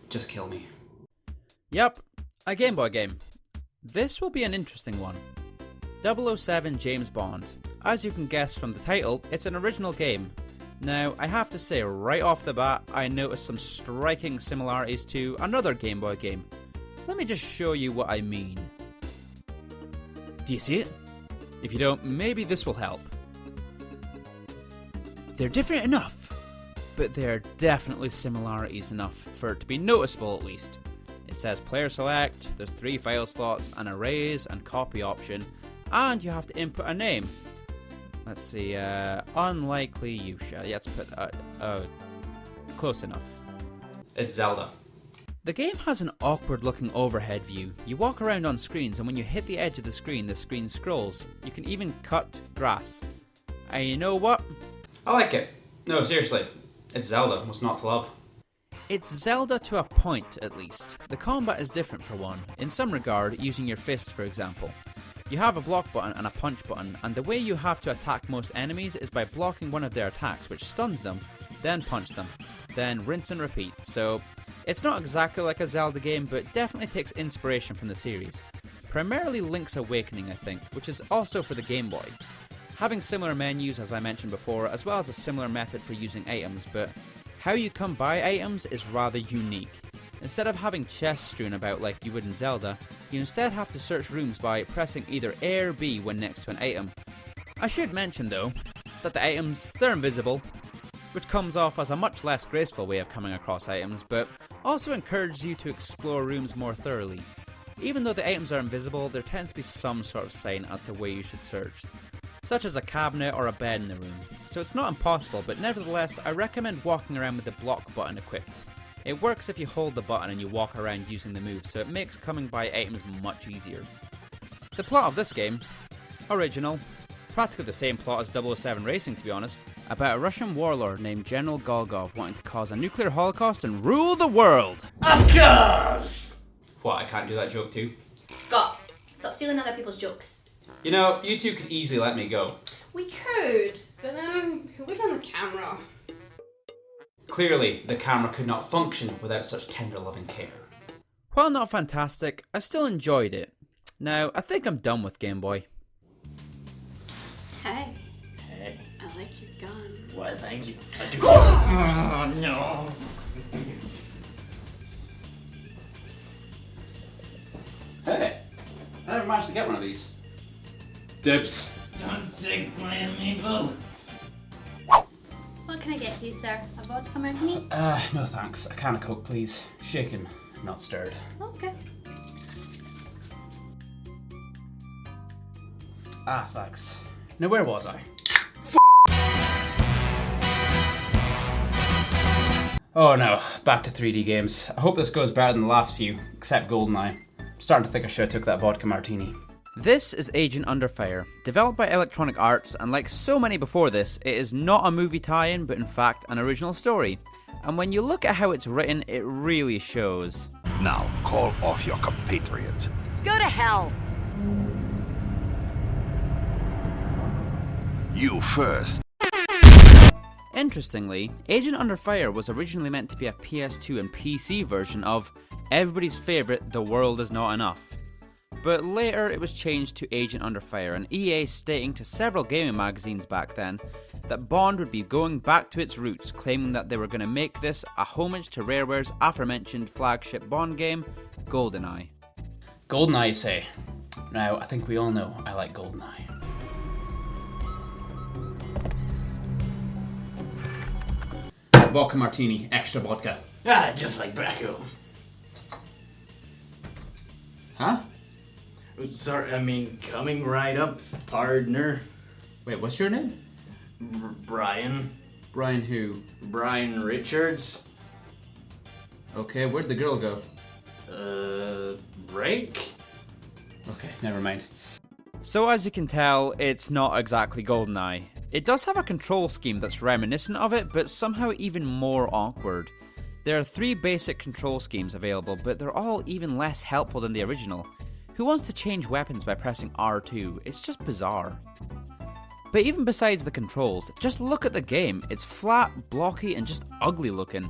Just kill me. Yep, a Game Boy game. This will be an interesting one. 007 James Bond. As you can guess from the title, it's an original game. Now, I have to say right off the bat, I noticed some striking similarities to another Game Boy game. Let me just show you what I mean. Do you see it? If you don't, maybe this will help. They're different enough, but there are definitely similarities enough for it to be noticeable at least. It says player select, there's 3 file slots, an erase and copy option, and you have to input a name. Let's see, unlikely Yuusha. Yeah, let's put, close enough. It's Zelda. The game has an awkward looking overhead view. You walk around on screens and when you hit the edge of the screen scrolls. You can even cut grass. And you know what? I like it. No, seriously. It's Zelda. What's not to love? It's Zelda to a point, at least. The combat is different for one, in some regard, using your fists for example. You have a block button and a punch button, and the way you have to attack most enemies is by blocking one of their attacks, which stuns them, then punch them, then rinse and repeat. So, it's not exactly like a Zelda game, but definitely takes inspiration from the series. Primarily Link's Awakening, I think, which is also for the Game Boy. Having similar menus, as I mentioned before, as well as a similar method for using items, but how you come by items is rather unique. Instead of having chests strewn about like you would in Zelda, you instead have to search rooms by pressing either A or B when next to an item. I should mention though, that the items, they're invisible, which comes off as a much less graceful way of coming across items, but also encourages you to explore rooms more thoroughly. Even though the items are invisible, there tends to be some sort of sign as to where you should search, such as a cabinet or a bed in the room. So it's not impossible, but nevertheless, I recommend walking around with the block button equipped. It works if you hold the button and you walk around using the move, so it makes coming by items much easier. The plot of this game, original, practically the same plot as 007 Racing to be honest, about a Russian warlord named General Golgov wanting to cause a nuclear holocaust and rule the world. Of course! What, I can't do that joke too? Scott, stop stealing other people's jokes. You know, you two could easily let me go. We could, but who would run the camera? Clearly, the camera could not function without such tender loving care. While not fantastic, I still enjoyed it. Now, I think I'm done with Game Boy. Hey, Hey, I like your gun. why thank you. I do. Oh, no. Hey, I never managed to get one of these. Dibs. Don't take my amiibo. What can I get you, sir? A vodka martini? No thanks. A can of Coke, please. Shaken, not stirred. Okay. Ah, thanks. Now, where was I? Oh no, back to 3D games. I hope this goes better than the last few, except GoldenEye. I'm starting to think I should have took that vodka martini. This is Agent Under Fire, developed by Electronic Arts, and like so many before this, it is not a movie tie-in, but in fact an original story. And when you look at how it's written, it really shows. Now call off your compatriots. Go to hell! You first. Interestingly, Agent Under Fire was originally meant to be a PS2 and PC version of everybody's favourite The World Is Not Enough. But later it was changed to Agent Under Fire, and EA stating to several gaming magazines back then that Bond would be going back to its roots, claiming that they were going to make this a homage to Rareware's aforementioned flagship Bond game, GoldenEye. GoldenEye, you say? Now, I think we all know I like GoldenEye. Vodka martini, extra vodka. Ah, just like Bracco. Huh? Sorry, I mean, coming right up, partner. Wait, what's your name? Brian. Brian who? Brian Richards. Okay, where'd the girl go? Break? Okay, never mind. So as you can tell, it's not exactly GoldenEye. It does have a control scheme that's reminiscent of it, but somehow even more awkward. There are 3 basic control schemes available, but they're all even less helpful than the original. Who wants to change weapons by pressing R2? It's just bizarre. But even besides the controls, just look at the game. It's flat, blocky, and just ugly looking.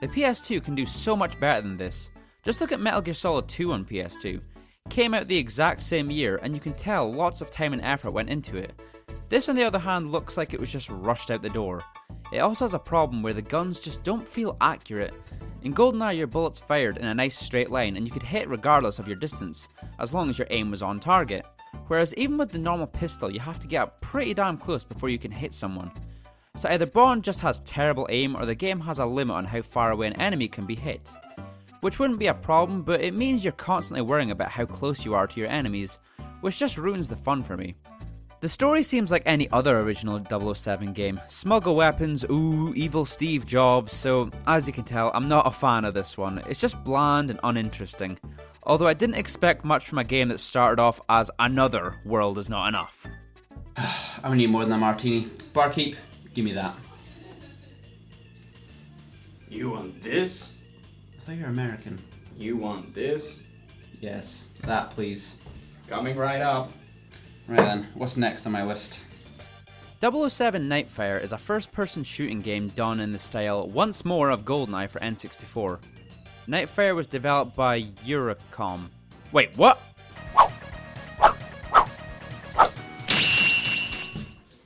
The PS2 can do so much better than this. Just look at Metal Gear Solid 2 on PS2. Came out the exact same year, and you can tell lots of time and effort went into it. This on the other hand looks like it was just rushed out the door. It also has a problem where the guns just don't feel accurate. In GoldenEye your bullets fired in a nice straight line and you could hit regardless of your distance, as long as your aim was on target. Whereas even with the normal pistol you have to get up pretty damn close before you can hit someone. So either Bond just has terrible aim or the game has a limit on how far away an enemy can be hit. Which wouldn't be a problem, but it means you're constantly worrying about how close you are to your enemies, which just ruins the fun for me. The story seems like any other original 007 game. Smuggle weapons, ooh, evil Steve Jobs, so as you can tell, I'm not a fan of this one. It's just bland and uninteresting. Although I didn't expect much from a game that started off as another World Is Not Enough. I'm gonna need more than a martini. Barkeep, give me that. You want this? I thought you were American. You want this? Yes, that please. Coming right up. Right then, what's next on my list? 007 Nightfire is a first-person shooting game done in the style once more of GoldenEye for N64. Nightfire was developed by Eurocom. Wait, what?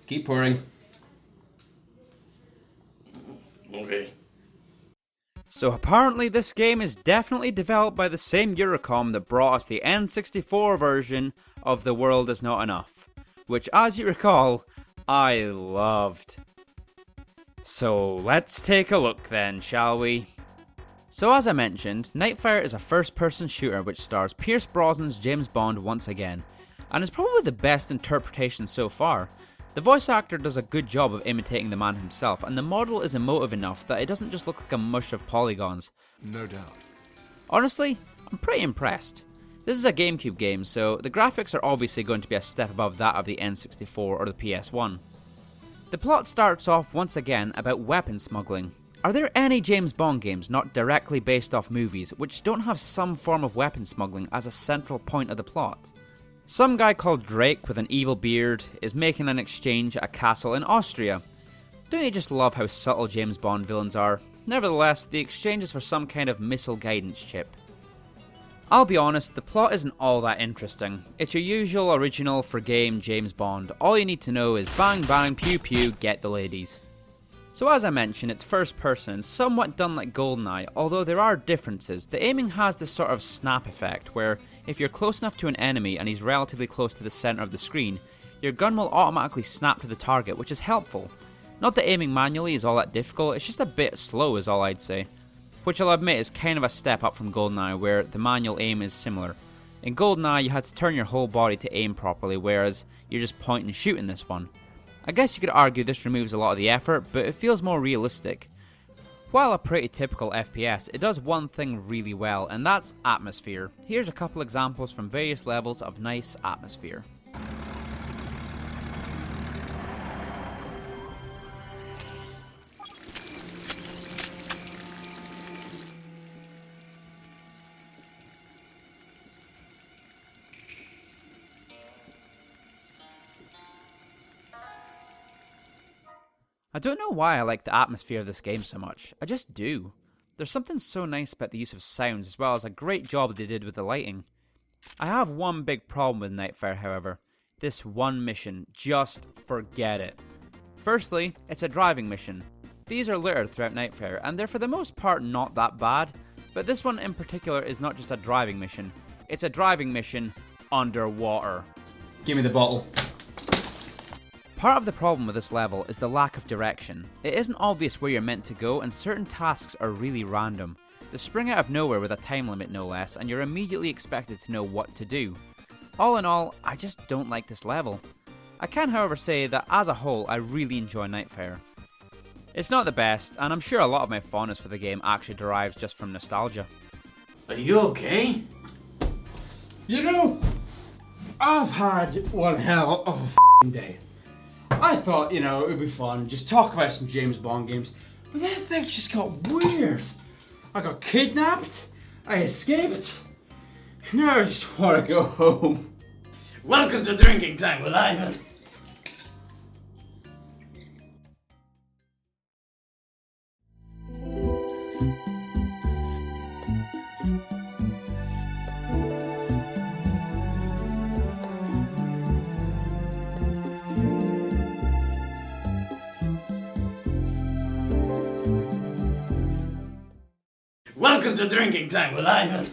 Keep pouring. Okay. So apparently this game is definitely developed by the same Eurocom that brought us the N64 version of The World Is Not Enough, which as you recall, I loved. So let's take a look then, shall we? So as I mentioned, Nightfire is a first-person shooter which stars Pierce Brosnan's James Bond once again, and is probably the best interpretation so far. The voice actor does a good job of imitating the man himself, and the model is emotive enough that it doesn't just look like a mush of polygons. No doubt. Honestly, I'm pretty impressed. This is a GameCube game, so the graphics are obviously going to be a step above that of the N64 or the PS1. The plot starts off once again about weapon smuggling. Are there any James Bond games not directly based off movies which don't have some form of weapon smuggling as a central point of the plot? Some guy called Drake with an evil beard is making an exchange at a castle in Austria. Don't you just love how subtle James Bond villains are? Nevertheless, the exchange is for some kind of missile guidance chip. I'll be honest, the plot isn't all that interesting. It's your usual original for game James Bond. All you need to know is bang bang pew pew get the ladies. So as I mentioned, it's first person, somewhat done like GoldenEye, although there are differences. The aiming has this sort of snap effect, where if you're close enough to an enemy and he's relatively close to the centre of the screen, your gun will automatically snap to the target, which is helpful. Not that aiming manually is all that difficult, it's just a bit slow is all I'd say. Which I'll admit is kind of a step up from GoldenEye, where the manual aim is similar. In GoldenEye you had to turn your whole body to aim properly, whereas you're just point and shoot in this one. I guess you could argue this removes a lot of the effort, but it feels more realistic. While a pretty typical FPS, it does one thing really well, and that's atmosphere. Here's a couple examples from various levels of nice atmosphere. I don't know why I like the atmosphere of this game so much, I just do. There's something so nice about the use of sounds as well as a great job they did with the lighting. I have one big problem with Nightfire however. This one mission, just forget it. Firstly, it's a driving mission. These are littered throughout Nightfire and they're for the most part not that bad, but this one in particular is not just a driving mission, it's a driving mission underwater. Give me the bottle. Part of the problem with this level is the lack of direction. It isn't obvious where you're meant to go and certain tasks are really random. They spring out of nowhere with a time limit no less and you're immediately expected to know what to do. All in all, I just don't like this level. I can however say that as a whole I really enjoy Nightfire. It's not the best and I'm sure a lot of my fondness for the game actually derives just from nostalgia. Are you okay? You know, I've had one hell of a f***ing day. I thought, you know, it would be fun, just talk about some James Bond games, but then things just got weird. I got kidnapped, I escaped, now I just want to go home. Welcome to drinking time with Ivan. Welcome to Drinking Time with Ivan.